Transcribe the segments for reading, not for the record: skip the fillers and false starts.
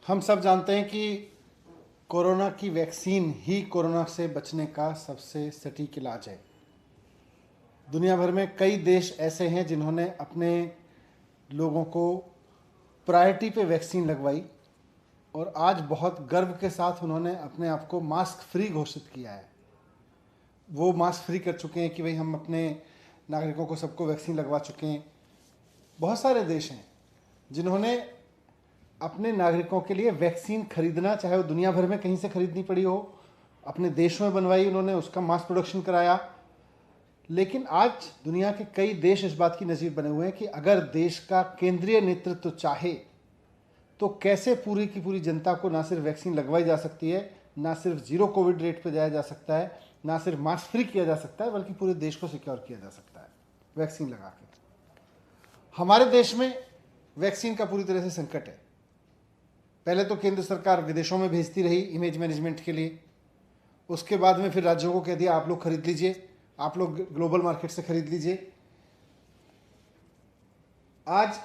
हम सब जानते हैं कि कोरोना की वैक्सीन ही कोरोना से बचने का सबसे सटीक इलाज है। दुनिया भर में कई देश ऐसे हैं जिन्होंने अपने लोगों को प्रायोरिटी पे वैक्सीन लगवाई और आज बहुत गर्व के साथ उन्होंने अपने आप को मास्क फ्री घोषित किया है। वो मास्क फ्री कर चुके हैं कि भाई हम अपने नागरिकों को सबको वैक्सीन लगवा चुके हैं। बहुत सारे देश हैं जिन्होंने अपने नागरिकों के लिए वैक्सीन खरीदना, चाहे वो दुनिया भर में कहीं से खरीदनी पड़ी हो, अपने देश में बनवाई, उन्होंने उसका मास प्रोडक्शन कराया। लेकिन आज दुनिया के कई देश इस बात की नज़ीर बने हुए हैं कि अगर देश का केंद्रीय नेतृत्व चाहे तो कैसे पूरी की पूरी जनता को ना सिर्फ वैक्सीन लगवाई जा सकती है, ना सिर्फ जीरो कोविड रेट पर जाया जा सकता है, ना सिर्फ मास्क फ्री किया जा सकता है, बल्कि पूरे देश को सिक्योर किया जा सकता है वैक्सीन लगा के। हमारे देश में वैक्सीन का पूरी तरह से संकट है। पहले तो केंद्र सरकार विदेशों में भेजती रही इमेज मैनेजमेंट के लिए, उसके बाद में फिर राज्यों को कह दिया आप लोग खरीद लीजिए, आप लोग ग्लोबल मार्केट से खरीद लीजिए। आज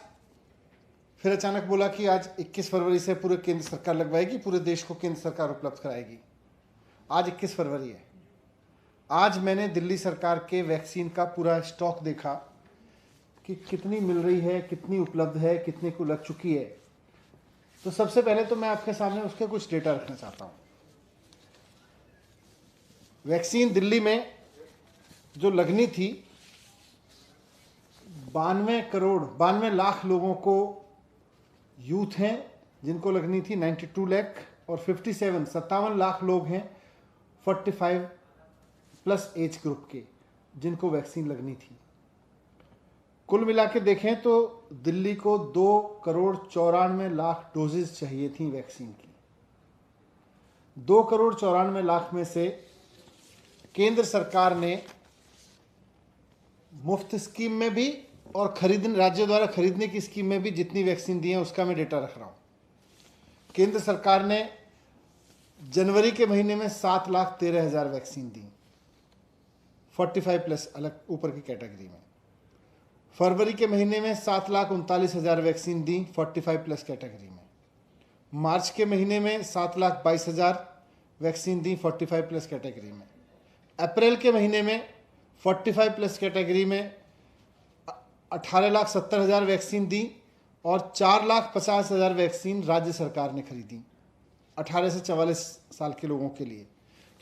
फिर अचानक बोला कि आज 21 फरवरी से पूरे केंद्र सरकार लगवाएगी, पूरे देश को केंद्र सरकार उपलब्ध कराएगी। आज 21 फरवरी है। आज मैंने दिल्ली सरकार के वैक्सीन का पूरा स्टॉक देखा कि कितनी मिल रही है, कितनी उपलब्ध है, कितने को लग चुकी है। तो सबसे पहले तो मैं आपके सामने उसके कुछ डेटा रखना चाहता हूँ। वैक्सीन दिल्ली में जो लगनी थी 92 लाख लोगों को यूथ हैं जिनको लगनी थी 92 लाख, और 57 लाख लोग हैं 45 प्लस एज ग्रुप के जिनको वैक्सीन लगनी थी। कुल मिला के देखें तो दिल्ली को 2,94,00,000 डोजेज चाहिए थी वैक्सीन की। 2,94,00,000 में से केंद्र सरकार ने मुफ्त स्कीम में भी और राज्य द्वारा खरीदने की स्कीम में भी जितनी वैक्सीन दी है उसका मैं डेटा रख रहा हूँ। केंद्र सरकार ने जनवरी के महीने में 7,13,000 वैक्सीन दी 45 प्लस अलग ऊपर की कैटेगरी में। फरवरी के महीने में 7,39,000 वैक्सीन दी 45 प्लस कैटेगरी में। मार्च के महीने में 7,22,000 वैक्सीन दी 45 प्लस कैटेगरी में। अप्रैल के महीने में 45 प्लस कैटेगरी में 18,70,000 वैक्सीन दी और 4,50,000 वैक्सीन राज्य सरकार ने खरीदी 18 से 44 साल के लोगों के लिए,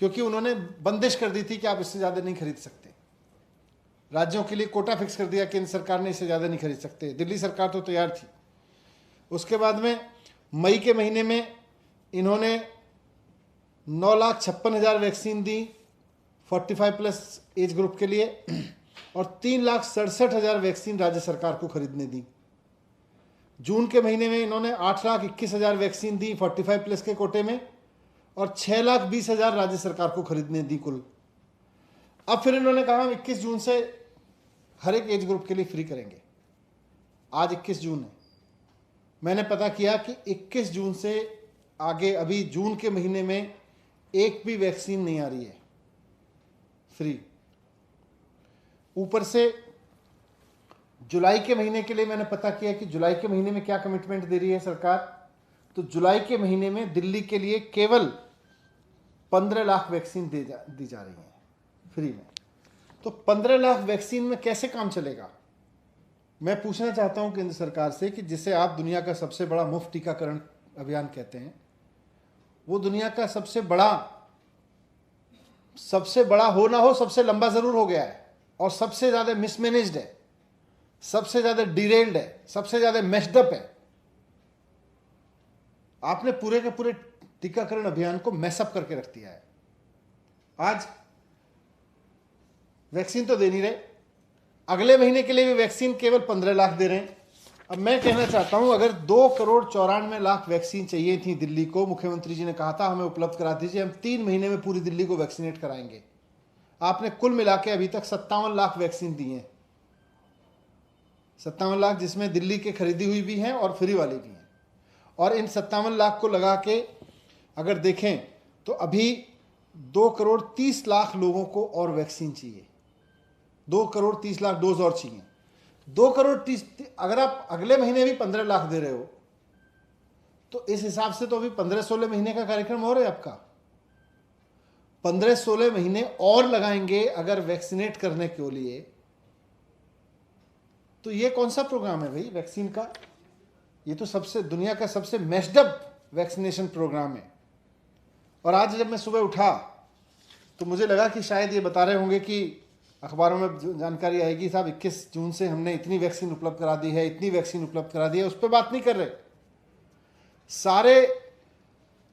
क्योंकि उन्होंने बंदिश कर दी थी कि आप इससे ज़्यादा नहीं खरीद सकते। राज्यों के लिए कोटा फिक्स कर दिया केंद्र सरकार ने, इससे ज़्यादा नहीं खरीद सकते। दिल्ली सरकार तो तैयार थी। उसके बाद में मई के महीने में इन्होंने 9,56,000 वैक्सीन दी 45 प्लस एज ग्रुप के लिए और 3,67,000 वैक्सीन राज्य सरकार को खरीदने दी। जून के महीने में इन्होंने 8,21,000 वैक्सीन दी 45 प्लस के कोटे में और 6,20,000 राज्य सरकार को खरीदने दी कुल। अब फिर इन्होंने कहा हम 21 जून से हर एक एज ग्रुप के लिए फ्री करेंगे। आज 21 जून है। मैंने पता किया कि 21 जून से आगे अभी जून के महीने में एक भी वैक्सीन नहीं आ रही है फ्री। ऊपर से जुलाई के महीने के लिए मैंने पता किया कि जुलाई के महीने में क्या कमिटमेंट दे रही है सरकार। तो जुलाई के महीने में दिल्ली के लिए केवल 15 लाख वैक्सीन दी जा रही है फ्री में। तो 15 लाख वैक्सीन में कैसे काम चलेगा? मैं पूछना चाहता हूं केंद्र सरकार से कि जिसे आप दुनिया का सबसे बड़ा मुफ्त टीकाकरण अभियान कहते हैं, वो दुनिया का सबसे बड़ा हो ना हो, सबसे लंबा जरूर हो गया है और सबसे ज्यादा मिसमैनेज्ड है, सबसे ज्यादा डिरेल्ड है, सबसे ज्यादा मेस्डअप है। आपने पूरे के पूरे टीकाकरण अभियान को मैसअप करके रख दिया है। आज वैक्सीन तो दे नहीं रहे, अगले महीने के लिए भी वैक्सीन केवल 15 लाख दे रहे हैं। अब मैं कहना चाहता हूं, अगर 2,94,00,000 वैक्सीन चाहिए थी दिल्ली को, मुख्यमंत्री जी ने कहा था हमें उपलब्ध करा दीजिए, हम 3 महीने में पूरी दिल्ली को वैक्सीनेट कराएंगे। आपने कुल मिला के अभी तक 57 लाख वैक्सीन दी है। 57 लाख जिसमें दिल्ली के खरीदी हुई भी हैं और फ्री वाली भी हैं। और इन 57 लाख को लगा के अगर देखें तो अभी 2,30,00,000 लोगों को और वैक्सीन चाहिए। 2,30,00,000 डोज और चाहिए। 2,30,00,000 अगर आप अगले महीने भी 15 लाख दे रहे हो तो इस हिसाब से तो अभी 15-16 महीने का कार्यक्रम और है आपका। 15-16 महीने और लगाएंगे अगर वैक्सीनेट करने के लिए, तो ये कौन सा प्रोग्राम है भाई वैक्सीन का? ये तो सबसे दुनिया का सबसे मेस्डअप वैक्सीनेशन प्रोग्राम है। और आज जब मैं सुबह उठा तो मुझे लगा कि शायद ये बता रहे होंगे कि अखबारों में जानकारी आएगी, साहब 21 जून से हमने इतनी वैक्सीन उपलब्ध करा दी है, इतनी वैक्सीन उपलब्ध करा दी है। उस पर बात नहीं कर रहे। सारे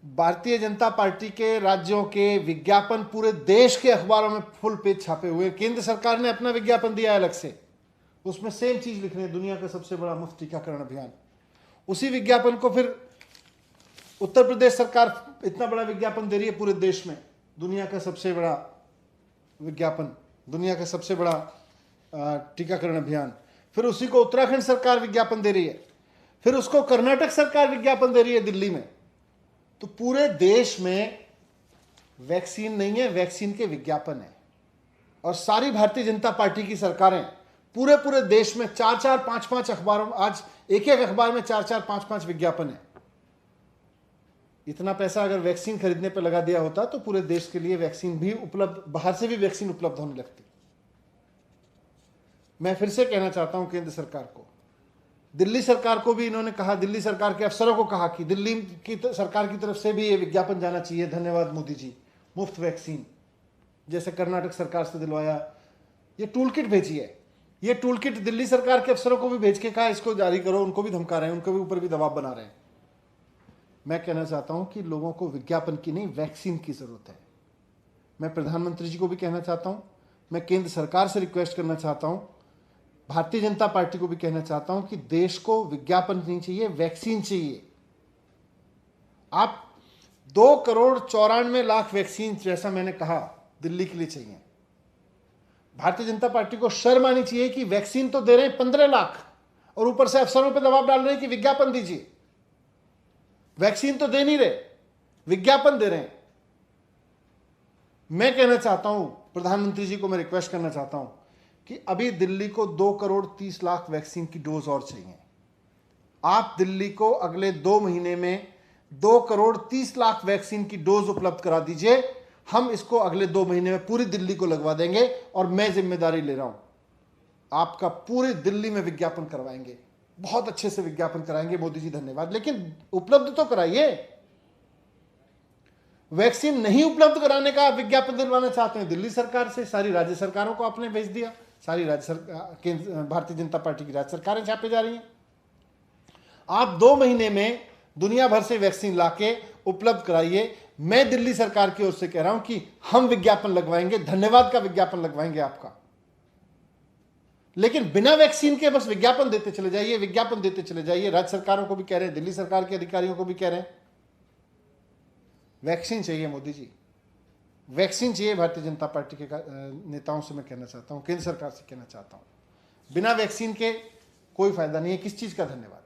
भारतीय जनता पार्टी के राज्यों के विज्ञापन पूरे देश के अखबारों में फुल पेज छापे हुए। केंद्र सरकार ने अपना विज्ञापन दिया है अलग से, उसमें सेम चीज लिख रहे हैं, दुनिया का सबसे बड़ा मुफ्त टीकाकरण अभियान। उसी विज्ञापन को फिर उत्तर प्रदेश सरकार इतना बड़ा विज्ञापन दे रही है पूरे देश में, दुनिया का सबसे बड़ा विज्ञापन, दुनिया का सबसे बड़ा टीकाकरण अभियान। फिर उसी को उत्तराखंड सरकार विज्ञापन दे रही है, फिर उसको कर्नाटक सरकार विज्ञापन दे रही है दिल्ली में। तो पूरे देश में वैक्सीन नहीं है, वैक्सीन के विज्ञापन है। और सारी भारतीय जनता पार्टी की सरकारें पूरे पूरे देश में 4-4, 5-5 अखबारों, आज एक अखबार में 4-4, 5-5 विज्ञापन है। इतना पैसा अगर वैक्सीन खरीदने पर लगा दिया होता तो पूरे देश के लिए वैक्सीन भी उपलब्ध, बाहर से भी वैक्सीन उपलब्ध होने लगती। मैं फिर से कहना चाहता हूं केंद्र सरकार को, दिल्ली सरकार को भी इन्होंने कहा, दिल्ली सरकार के अफसरों को कहा कि दिल्ली की सरकार की तरफ से भी ये विज्ञापन जाना चाहिए, धन्यवाद मोदी जी, मुफ्त वैक्सीन जैसे कर्नाटक सरकार से दिलवाया। ये टूल किट भेजी है, ये टूल किट दिल्ली सरकार के अफसरों को भी भेज के कहा इसको जारी करो। उनको भी धमका रहे हैं, उनके भी ऊपर भी दबाव बना रहे हैं। मैं कहना चाहता हूं कि लोगों को विज्ञापन की नहीं, वैक्सीन की जरूरत है। मैं प्रधानमंत्री जी को भी कहना चाहता हूं, मैं केंद्र सरकार से रिक्वेस्ट करना चाहता हूं, भारतीय जनता पार्टी को भी कहना चाहता हूं कि देश को विज्ञापन नहीं चाहिए, वैक्सीन चाहिए। आप 2,94,00,000 वैक्सीन, जैसा मैंने कहा, दिल्ली के लिए चाहिए। भारतीय जनता पार्टी को शर्म आनी चाहिए कि वैक्सीन तो दे रहे हैं 15 लाख और ऊपर से अफसरों पर दबाव डाल रहे हैं कि विज्ञापन दीजिए। वैक्सीन तो दे नहीं रहे, विज्ञापन दे रहे हैं। मैं कहना चाहता हूं, प्रधानमंत्री जी को मैं रिक्वेस्ट करना चाहता हूं कि अभी दिल्ली को 2,30,00,000 वैक्सीन की डोज और चाहिए। आप दिल्ली को अगले 2 महीने में 2,30,00,000 वैक्सीन की डोज उपलब्ध करा दीजिए। हम इसको अगले 2 महीने में पूरी दिल्ली को लगवा देंगे और मैं जिम्मेदारी ले रहा हूं, आपका पूरी दिल्ली में विज्ञापन करवाएंगे, बहुत अच्छे से विज्ञापन कराएंगे। मोदी जी धन्यवाद, लेकिन उपलब्ध तो कराइए। वैक्सीन नहीं उपलब्ध कराने का विज्ञापन दिलवाना चाहते हैं दिल्ली सरकार से, सारी राज्य सरकारों को आपने भेज दिया, सारी राज्य सरकार, भारतीय जनता पार्टी की राज्य सरकारें छापे जा रही हैं। आप 2 महीने में दुनिया भर से वैक्सीन लाके उपलब्ध कराइए। मैं दिल्ली सरकार की ओर से कह रहा हूं कि हम विज्ञापन लगवाएंगे, धन्यवाद का विज्ञापन लगवाएंगे आपका, लेकिन बिना वैक्सीन के बस विज्ञापन देते चले जाइए, विज्ञापन देते चले जाइए। राज्य सरकारों को भी कह रहे हैं, दिल्ली सरकार के अधिकारियों को भी कह रहे हैं, वैक्सीन चाहिए मोदी जी, वैक्सीन चाहिए। भारतीय जनता पार्टी के नेताओं से मैं कहना चाहता हूं, केंद्र सरकार से कहना चाहता हूं, बिना वैक्सीन के कोई फायदा नहीं है। किस चीज का धन्यवाद?